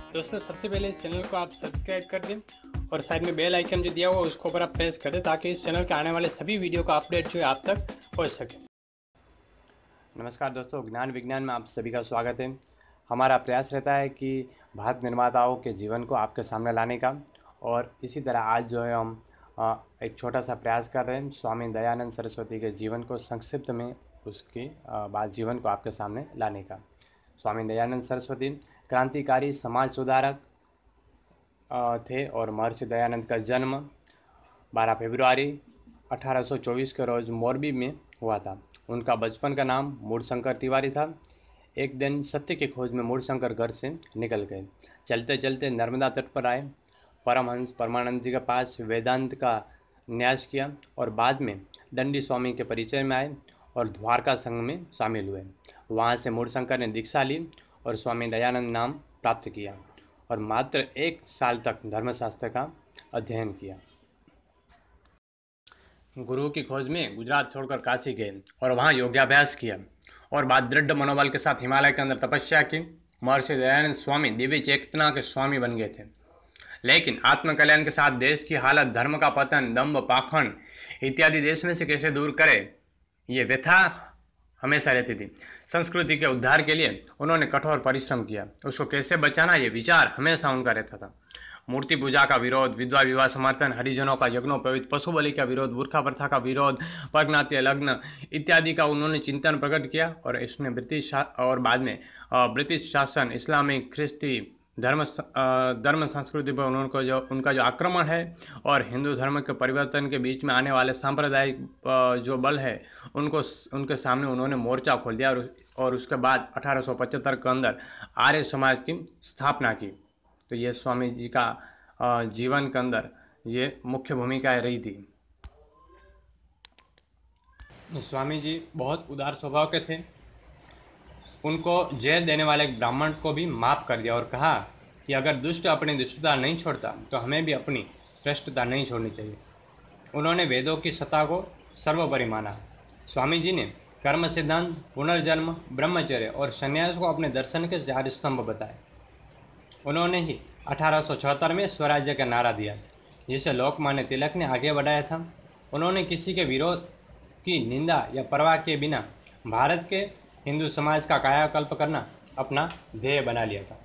दोस्तों सबसे पहले इस चैनल को आप सब्सक्राइब कर दें और साइड में बेल आइकन जो दिया हुआ है उसको ऊपर आप प्रेस कर दें ताकि इस चैनल के आने वाले सभी वीडियो का अपडेट जो है आप तक पहुंच सके। नमस्कार दोस्तों, ज्ञान विज्ञान में आप सभी का स्वागत है। हमारा प्रयास रहता है कि भारत निर्माताओं के जीवन को आपके सामने लाने का, और इसी तरह आज जो है हम एक छोटा सा प्रयास कर रहे हैं स्वामी दयानंद सरस्वती के जीवन को संक्षिप्त में उसके बाद जीवन को आपके सामने लाने का। स्वामी दयानंद सरस्वती क्रांतिकारी समाज सुधारक थे और महर्षि दयानंद का जन्म 12 फरवरी 1824 के रोज़ मोरबी में हुआ था। उनका बचपन का नाम मूळशंकर तिवारी था। एक दिन सत्य की खोज में मूळशंकर घर से निकल गए। चलते चलते नर्मदा तट पर आए, परमहंस परमानंद जी के पास वेदांत का न्यास किया और बाद में दंडी स्वामी के परिचय में आए और द्वारका संघ में शामिल हुए। वहाँ से मूळशंकर ने दीक्षा ली और स्वामी दयानंद नाम प्राप्त किया और मात्र 1 साल तक धर्मशास्त्र का अध्ययन किया। गुरु की खोज में गुजरात छोड़कर काशी गए और वहाँ योगाभ्यास किया और बाद दृढ़ मनोबल के साथ हिमालय के अंदर तपस्या की। महर्षि दयानंद स्वामी दिव्य चेतना के स्वामी बन गए थे, लेकिन आत्मकल्याण के साथ देश की हालत, धर्म का पतन, दंभ, पाखंड इत्यादि देश में से कैसे दूर करे, ये व्यथा हमेशा रहती थी। संस्कृति के उद्धार के लिए उन्होंने कठोर परिश्रम किया। उसको कैसे बचाना, ये विचार हमेशा उनका रहता था। मूर्ति पूजा का विरोध, विधवा विवाह समर्थन, हरिजनों का यज्ञोपवीत, पशु बलि का विरोध, बुर्खा प्रथा का विरोध, परज्ञातीय लग्न इत्यादि का उन्होंने चिंतन प्रकट किया और इसने बाद में ब्रिटिश शासन, इस्लामिक, ख्रिस्ती धर्म संस्कृति पर उनका जो आक्रमण है और हिंदू धर्म के परिवर्तन के बीच में आने वाले सांप्रदायिक जो बल है उनके सामने उन्होंने मोर्चा खोल दिया और उसके बाद 1875 के अंदर आर्य समाज की स्थापना की। तो ये स्वामी जी का जीवन के अंदर ये मुख्य भूमिकाएं रही थी। स्वामी जी बहुत उदार स्वभाव के थे। उनको जेल देने वाले एक ब्राह्मण को भी माफ़ कर दिया और कहा कि अगर दुष्ट अपनी दुष्टता नहीं छोड़ता तो हमें भी अपनी श्रेष्ठता नहीं छोड़नी चाहिए। उन्होंने वेदों की सत्ता को सर्वोपरि माना। स्वामी जी ने कर्म सिद्धांत, पुनर्जन्म, ब्रह्मचर्य और संन्यास को अपने दर्शन के 4 स्तंभ बताए। उन्होंने ही 1876 में स्वराज्य का नारा दिया, जिसे लोकमान्य तिलक ने आगे बढ़ाया था। उन्होंने किसी के विरोध की निंदा या परवाह के बिना भारत के हिंदू समाज का कायाकल्प करना अपना ध्येय बना लिया था।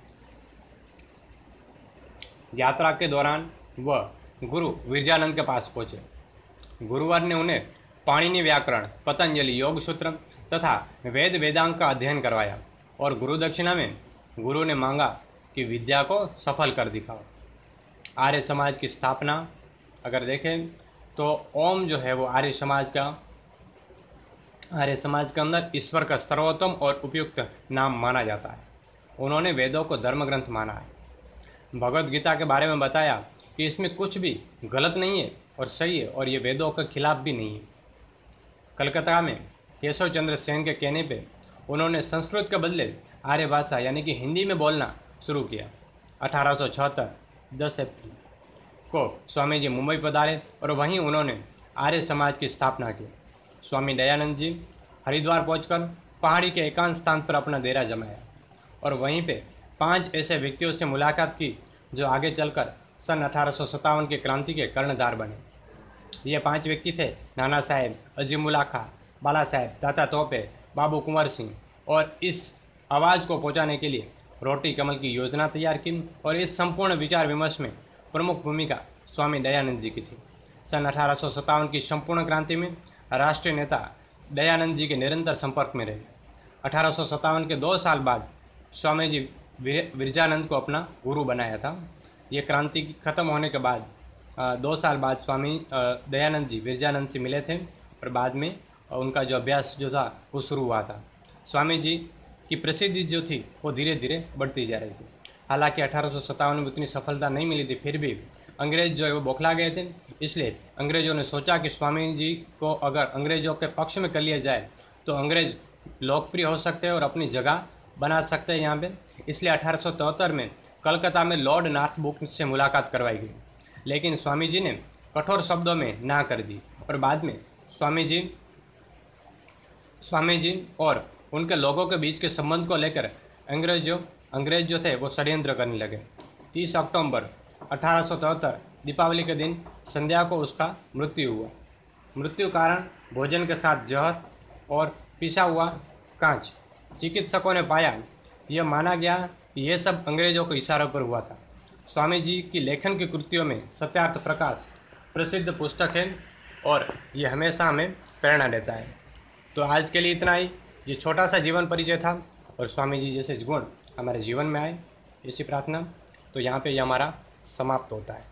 यात्रा के दौरान वह गुरु विरजानंद के पास पहुँचे। गुरुवर ने उन्हें पाणिनि व्याकरण, पतंजलि योग सूत्र तथा वेद वेदांग का अध्ययन करवाया और गुरु दक्षिणा में गुरु ने मांगा कि विद्या को सफल कर दिखाओ। आर्य समाज की स्थापना अगर देखें तो ओम जो है वो आर्य समाज के अंदर ईश्वर का सर्वोत्तम और उपयुक्त नाम माना जाता है। उन्होंने वेदों को धर्म ग्रंथ माना है। भगवद गीता के बारे में बताया कि इसमें कुछ भी गलत नहीं है और सही है और ये वेदों के खिलाफ भी नहीं है। कलकत्ता में केशव चंद्र सेन के कहने पे उन्होंने संस्कृत के बदले आर्य भाषा यानी कि हिंदी में बोलना शुरू किया। 1876 10 अप्रैल को स्वामी जी मुंबई पधारे और वहीं उन्होंने आर्य समाज की स्थापना की। स्वामी दयानंद जी हरिद्वार पहुंचकर पहाड़ी के एकांत स्थान पर अपना डेरा जमाया और वहीं पे 5 ऐसे व्यक्तियों से मुलाकात की जो आगे चलकर सन 1857 की क्रांति के कर्णधार बने। ये 5 व्यक्ति थे नाना साहेब, अजीमुल्ला खां, बाला साहेब, दाता तोपे, बाबू कुंवर सिंह। और इस आवाज़ को पहुंचाने के लिए रोटी कमल की योजना तैयार की और इस संपूर्ण विचार विमर्श में प्रमुख भूमिका स्वामी दयानंद जी की थी। सन 1857 की संपूर्ण क्रांति में राष्ट्रीय नेता दयानंद जी के निरंतर संपर्क में रहे। 1857 के 2 साल बाद स्वामी जी विरजानंद को अपना गुरु बनाया था। ये क्रांति खत्म होने के बाद 2 साल बाद स्वामी दयानंद जी विरजानंद से मिले थे और बाद में उनका जो अभ्यास जो था वो शुरू हुआ था। स्वामी जी की प्रसिद्धि जो थी वो धीरे धीरे बढ़ती जा रही थी। हालांकि 1857 में उतनी सफलता नहीं मिली थी, फिर भी अंग्रेज जो है वो बौखला गए थे। इसलिए अंग्रेज़ों ने सोचा कि स्वामी जी को अगर अंग्रेज़ों के पक्ष में कर लिया जाए तो अंग्रेज़ लोकप्रिय हो सकते हैं और अपनी जगह बना सकते हैं यहाँ पे। इसलिए 1873 में कलकत्ता में लॉर्ड नॉर्थब्रुक से मुलाकात करवाई गई, लेकिन स्वामी जी ने कठोर शब्दों में ना कर दी और बाद में स्वामी जी और उनके लोगों के बीच के संबंध को लेकर अंग्रेजों अंग्रेज जो थे वो षड्यंत्र करने लगे। 30 अक्टूबर 1873 दीपावली के दिन संध्या को उसका मृत्यु हुआ। मृत्यु कारण भोजन के साथ जहर और पिसा हुआ कांच। चिकित्सकों ने पाया, यह माना गया कि यह सब अंग्रेजों के इशारों पर हुआ था। स्वामी जी की लेखन की कृतियों में सत्यार्थ प्रकाश प्रसिद्ध पुस्तक है और ये हमेशा हमें प्रेरणा देता है। तो आज के लिए इतना ही। ये छोटा सा जीवन परिचय था और स्वामी जी जैसे गुण हमारे जीवन में आए, ऐसी प्रार्थना। तो यहाँ पे ये हमारा समाप्त होता है।